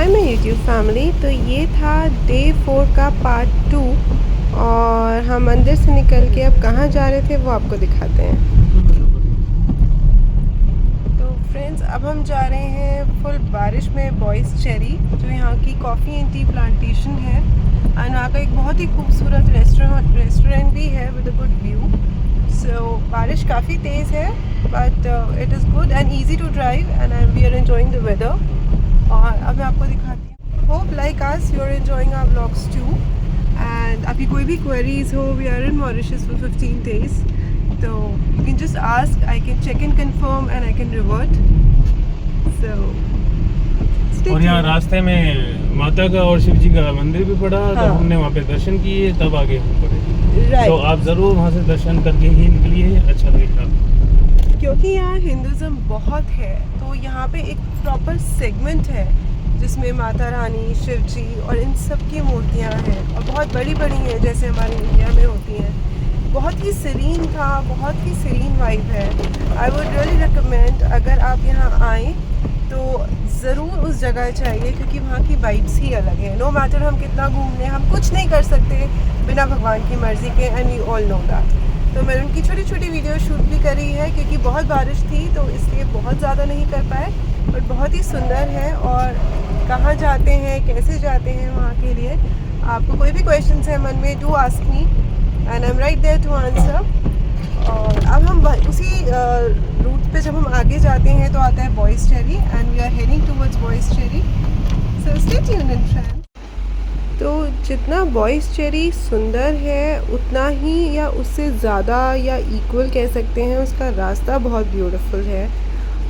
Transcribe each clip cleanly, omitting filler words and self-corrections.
Hi my YouTube family. तो ये था डे 4 का पार्ट 2 और हम मंदिर से निकल के अब कहाँ जा रहे थे वो आपको दिखाते हैं। तो फ्रेंड्स अब हम जा रहे हैं फुल बारिश में बॉयज़ चेरी, जो यहाँ की कॉफ़ी एंड टी प्लांटेशन है। एंड वहाँ का एक बहुत ही खूबसूरत रेस्टोरेंट भी है with a good view. So बारिश काफ़ी तेज़ है but it is good and easy to drive and we are enjoying the weather. और अब मैं आपको दिखाती हूँ। Hope like us you are enjoying our vlogs too. And अभी कोई भी क्वेरीज हो, we are in Mauritius for 15 days, तो you can just ask, I can check in confirm and I can revert. So और यहाँ रास्ते में माता का और शिव जी का मंदिर भी पड़ा। हाँ। तो हमने वहाँ पे दर्शन किए, तब आगे हम बढ़े। राइट, तो आप ज़रूर वहाँ से दर्शन करके ही निकलिए, अच्छा लगेगा। क्योंकि यहाँ हिंदुज़म बहुत है तो यहाँ पे एक प्रॉपर सेगमेंट है जिसमें माता रानी, शिव जी और इन सब की मूर्तियाँ हैं और बहुत बड़ी बड़ी हैं जैसे हमारी इंडिया में होती हैं। बहुत ही सीरीन था, बहुत ही सीरीन वाइब है। आई वुड रियली रिकमेंड, अगर आप यहाँ आएँ तो ज़रूर उस जगह चाहिए क्योंकि वहाँ की वाइब्स ही अलग है। नो मैटर हम कितना घूम लें, हम कुछ नहीं कर सकते बिना भगवान की मर्ज़ी के, and we all know that. तो मैंने उनकी छोटी छोटी वीडियो शूट भी करी है क्योंकि बहुत बारिश थी तो इसलिए बहुत ज़्यादा नहीं कर पाए, बट बहुत ही सुंदर है। और कहाँ जाते हैं, कैसे जाते हैं, वहाँ के लिए आपको कोई भी क्वेश्चंस है मन में, do ask me and I am right there to answer. और अब हम उसी रूट पे जब हम आगे जाते हैं तो आता है Bois Cheri and we are heading towards Bois Cheri. So stay tuned in friends. तो जितना बॉयज़ चेरी सुंदर है उतना ही या उससे ज़्यादा या इक्वल कह सकते हैं उसका रास्ता बहुत ब्यूटीफुल है।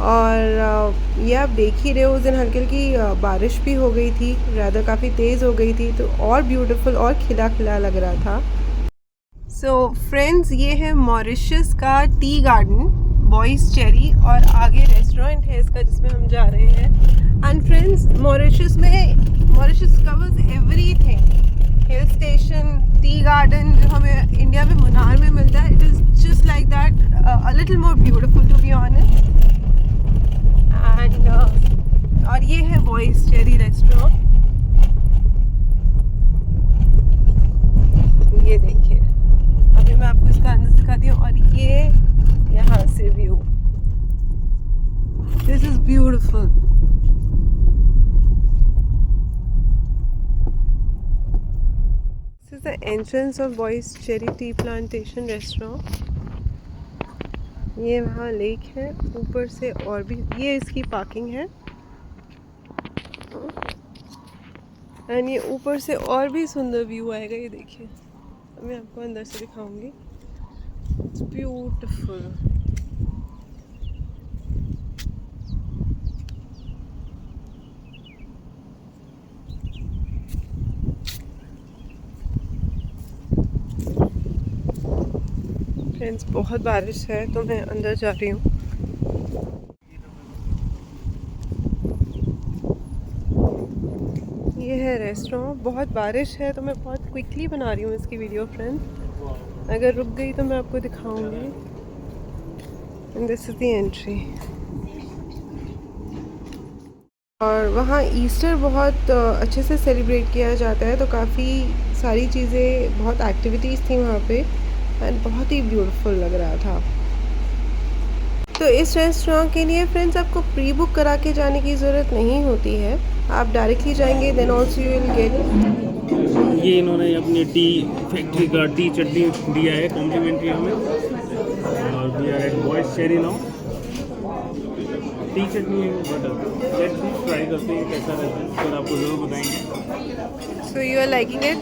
और ये आप देख ही रहे हो, उस दिन हल्की हल्की बारिश भी हो गई थी, ज़्यादा काफ़ी तेज़ हो गई थी तो और ब्यूटीफुल और खिला खिला लग रहा था। सो फ्रेंड्स, ये है मॉरिशस का टी गार्डन बॉयज़ चेरी और आगे रेस्टोरेंट है इसका जिसमें हम जा रहे हैं। And friends, Mauritius covers everything, hill station, tea garden जो हमें इंडिया में मुनार में मिलता है, it is just like that, a little more beautiful to be honest. And और ये है बॉयज़ चेरी रेस्टोरेंट, ये देखिए। अभी मैं आपको इसका अंदर दिखाती हूँ और ये यहाँ से view, this is beautiful. This is the entrance of boys cherry tea plantation restaurant. ये वहाँ लेक है, ऊपर से और भी ये इसकी पार्किंग है एंड ये ऊपर से और भी सुंदर व्यू आएगा। ये देखिए, मैं आपको अंदर से दिखाऊंगी, इट्स ब्यूटीफुल। फ्रेंड्स, बहुत बारिश है तो मैं अंदर जा रही हूँ। ये है रेस्टोरेंट, बहुत बारिश है तो मैं बहुत क्विकली बना रही हूँ इसकी वीडियो फ्रेंड्स, अगर रुक गई तो मैं आपको दिखाऊंगी। And this is the entry. और वहाँ ईस्टर बहुत अच्छे से सेलिब्रेट किया जाता है तो काफ़ी सारी चीज़ें, बहुत एक्टिविटीज़ थी वहाँ पे एंड बहुत ही ब्यूटीफुल लग रहा था। तो इस रेस्टोरेंट के लिए फ्रेंड्स आपको प्री बुक करा के जाने की ज़रूरत नहीं होती है, आप डायरेक्टली जाएंगे then also you will get. ये इन्होंने अपनी टी फैक्ट्री का टी चटनी दिया है कॉम्प्लीमेंट्री हमें। और we are at Bois Cheri now. Tea chutney let's try करते हैं कैसा रहता है, फिर आपको ज़रूर बताएंगे। So you are liking it?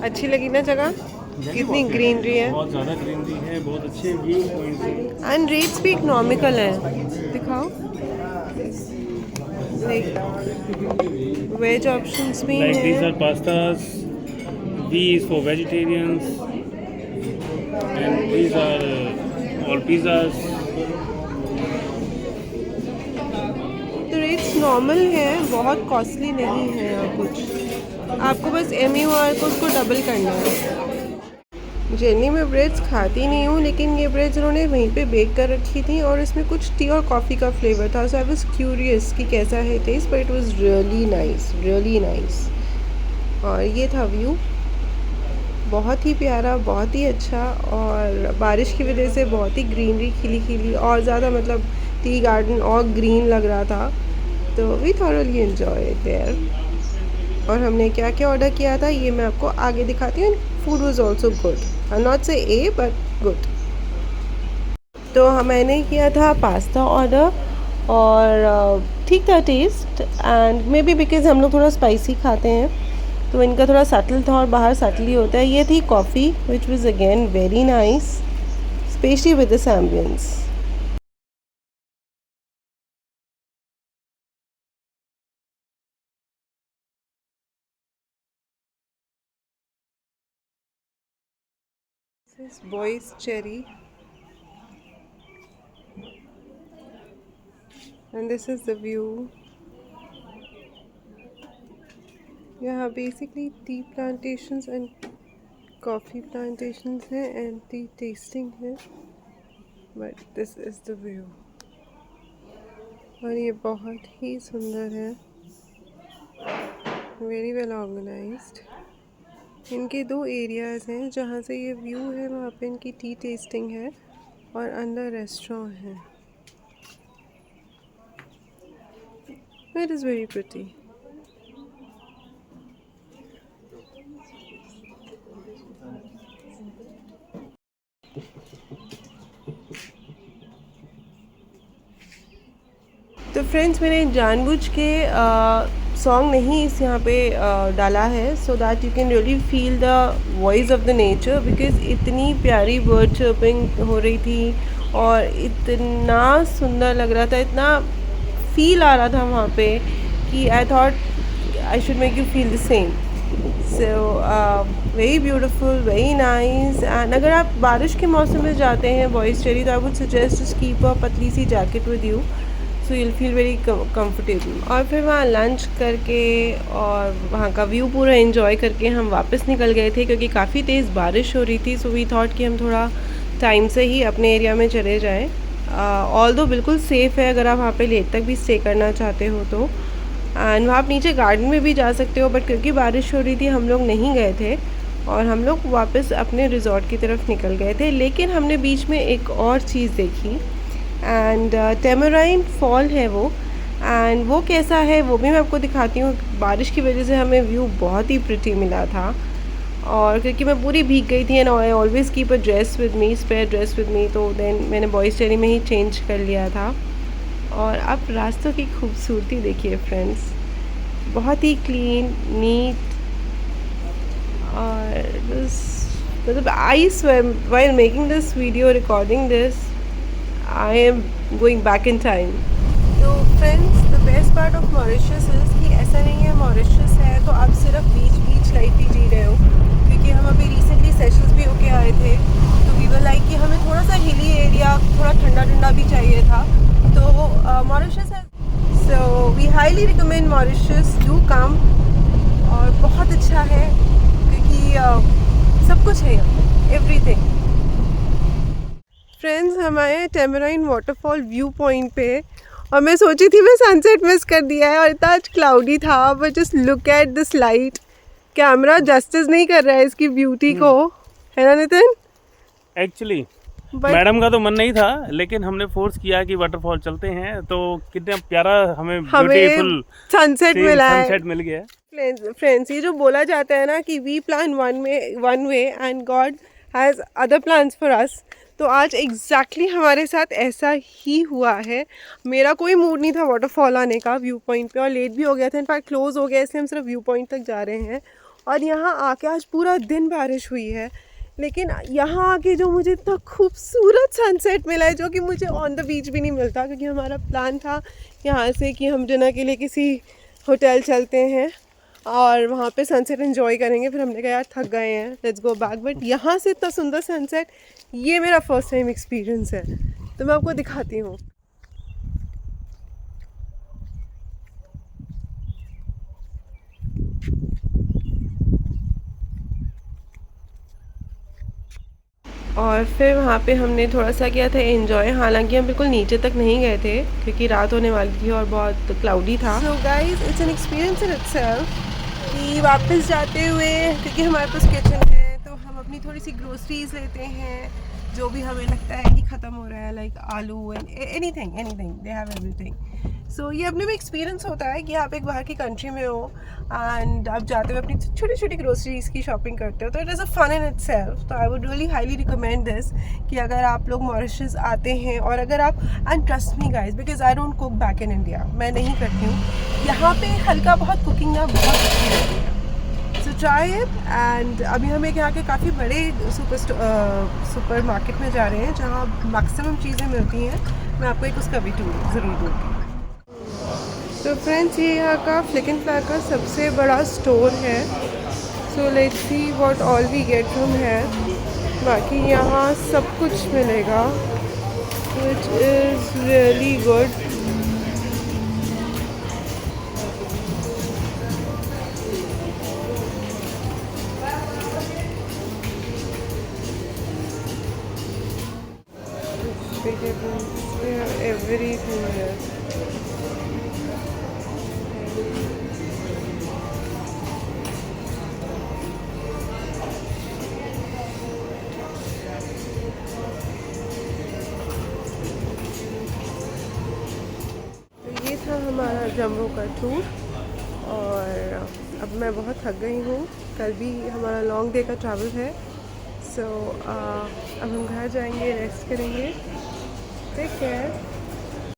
अच्छी लगी ना जगह? कितनी ग्रीनरी है, बहुत ज़्यादा ग्रीनरी है, बहुत अच्छे व्यू पॉइंट्स हैं एंड रेट्स भी इकोनॉमिकल हैं। दिखाओ, लाइक वेज ऑप्शंस भी लाइक दीज हैं। Are pastas, veg is for vegetarians and these are all pizzas. तो रेट्स नॉर्मल है, बहुत कॉस्टली नहीं है या कुछ, आपको बस MEOR को उसको डबल करना है। जनरली मैं ब्रेड्स खाती नहीं हूँ, लेकिन ये ब्रेड्स उन्होंने वहीं पे बेक कर रखी थी और इसमें कुछ टी और कॉफ़ी का फ्लेवर था। सो आई वाज क्यूरियस कि कैसा है taste, but it was really nice, really nice. और ये था व्यू, बहुत ही प्यारा, बहुत ही अच्छा, और बारिश की वजह से बहुत ही ग्रीनरी खिली खिली और ज़्यादा, मतलब टी गार्डन और ग्रीन लग रहा था। तो वी थॉरली एंजॉय देयर। और हमने क्या क्या ऑर्डर किया था ये मैं आपको आगे दिखाती हूँ। Food was also good, I not से ए बट गुड। तो मैंने किया था पास्ता ऑर्डर और ठीक था taste, and maybe because हम लोग थोड़ा स्पाइसी खाते हैं तो इनका थोड़ा सटल था और बाहर सटल ही होता है। ये थी coffee which was again very nice, specially with this ambience. This is Bois Cheri and this is the view. यहाँ basically tea plantations and coffee plantations हैं एंड टी टेस्टिंग है, but this is the view. और ये बहुत ही सुंदर है, very well organised. इनके दो एरियाज़ हैं, जहाँ से ये व्यू है वहाँ पे इनकी टी टेस्टिंग है और अंदर रेस्टोरेंट है। It is very pretty. तो फ्रेंड्स, मैंने जानबूझ के सॉन्ग नहीं इस यहाँ पे डाला है, so that you can really feel the voice of the nature, because इतनी प्यारी बर्ड चर्पिंग हो रही थी और इतना सुंदर लग रहा था, इतना फील आ रहा था वहाँ पे कि I thought I should make you feel the same. So very beautiful, very nice. And अगर आप बारिश के मौसम में जाते हैं बॉयज़ चेरी, तो I would suggest to keep a पतली सी jacket with you, so you'll feel very comfortable. और फिर वहाँ लंच करके और वहाँ का व्यू पूरा एंजॉय करके हम वापस निकल गए थे, क्योंकि काफ़ी तेज़ बारिश हो रही थी। सो वी थॉट कि हम थोड़ा टाइम से ही अपने एरिया में चले जाएँ। ऑल्दो बिल्कुल सेफ़ है अगर आप वहाँ पे लेट तक भी स्टे करना चाहते हो तो, एंड वहाँ आप नीचे गार्डन में भी जा सकते हो, बट क्योंकि बारिश हो रही थी हम लोग नहीं गए थे और हम लोग वापस अपने रिजॉर्ट की तरफ निकल गए थे। लेकिन हमने बीच में एक और चीज़ देखी, एंड टेमराइन फॉल है वो, एंड वो कैसा है वो भी मैं आपको दिखाती हूँ। बारिश की वजह से हमें व्यू बहुत ही प्रिटी मिला था, और क्योंकि मैं पूरी भीग गई थी and I always keep a dress with me, spare dress with me, तो देन मैंने बॉयज़ चेरी में ही चेंज कर लिया था। और आप रास्तों की खूबसूरती देखिए फ्रेंड्स, बहुत ही क्लीन, नीट, और बस मतलब I swear while making this video, recording this, I am going back in time. तो friends, the best part of Mauritius is कि ऐसा नहीं है मॉरिशस है तो आप सिर्फ बीच लाइफ ही जी रहे हो, क्योंकि हम अभी रिसेंटली सेशल्स भी होके आए थे, तो वी वर लाइक कि हमें थोड़ा सा हिली एरिया, थोड़ा ठंडा ठंडा भी चाहिए था। तो मॉरिशस है, so we highly recommend Mauritius, do come. और बहुत अच्छा है क्योंकि सब कुछ है यहाँ, एवरीथिंग। फ्रेंड्स, हम आए हैं टेमराइन वाटरफॉल व्यू पॉइंट पे, और मैं सोची थी मैं सनसेट मिस कर दिया है और इतना आज क्लाउडी था, but just look at this light. Camera justice नहीं कर रहा है इसकी ब्यूटी को, है ना नितिन? एक्चुअली बट मैडम का तो मन नहीं था, लेकिन हमने फोर्स किया कि वाटरफॉल चलते हैं, तो कितना प्यारा हमें ब्यूटीफुल सनसेट मिला है। सनसेट मिल गया। फ्रेंड्स, ये जो बोला जाता है ना कि we plan one way and God has other plans for us, तो आज एग्जैक्टली हमारे साथ ऐसा ही हुआ है। मेरा कोई मूड नहीं था वाटरफॉल आने का व्यू पॉइंट पे, और लेट भी हो गया था, इनफैक्ट क्लोज हो गया, इसलिए हम सिर्फ व्यू पॉइंट तक जा रहे हैं। और यहाँ आके आज पूरा दिन बारिश हुई है, लेकिन यहाँ आके जो मुझे इतना खूबसूरत सनसेट मिला है, जो कि मुझे ऑन द बीच भी नहीं मिलता, क्योंकि हमारा प्लान था यहाँ से कि हम डिनर के लिए किसी होटल चलते हैं और वहाँ पे सनसेट एंजॉय करेंगे। फिर हमने कहा यार थक गए हैं, लेट्स गो बैक। बट यहाँ से इतना सुंदर सनसेट, ये मेरा फर्स्ट टाइम एक्सपीरियंस है, तो मैं आपको दिखाती हूँ। और फिर वहाँ पे हमने थोड़ा सा किया था एंजॉय, हालांकि हम बिल्कुल नीचे तक नहीं गए थे क्योंकि रात होने वाली थी और बहुत क्लाउडी था। So guys, it's an experience in itself कि वापस जाते हुए, क्योंकि हमारे पास किचन है तो हम अपनी थोड़ी सी ग्रोसरीज लेते हैं जो भी हमें लगता है कि ख़त्म हो रहा है, like aloo and anything they have everything. So ये अपने में एक्सपीरियंस होता है कि आप एक बाहर की कंट्री में हो एंड आप जाते हुए अपनी छोटी छोटी ग्रोसरीज की शॉपिंग करते हो, तो it is a fun in itself. तो I would really highly recommend this कि अगर आप लोग मॉरिशस आते हैं और अगर आप, and trust me guys because I don't cook back in India, मैं नहीं करती हूँ, यहाँ पे हल्का बहुत कुकिंग ना बहुत अच्छी रहती है। So try it. एंड अभी हम एक यहाँ के काफ़ी बड़े सुपर मार्केट में जा रहे हैं जहाँ मैक्सिमम चीज़ें मिलती हैं। मैं आपको एक उसका भी टूर ज़रूर दूँगी। तो फ्रेंड्स, ये यहाँ का फ्लिक एंड फ्लैग का सबसे बड़ा स्टोर है। So let's see what all we get from है। बाकी यहाँ सब कुछ मिलेगा which is really good. They have everything here. तो ये था हमारा जम्मू का टूर और अब मैं बहुत थक गई हूँ। कल भी हमारा लॉन्ग डे का ट्रैवल है। सो अब हम घर जाएंगे, रेस्ट करेंगे। Take care.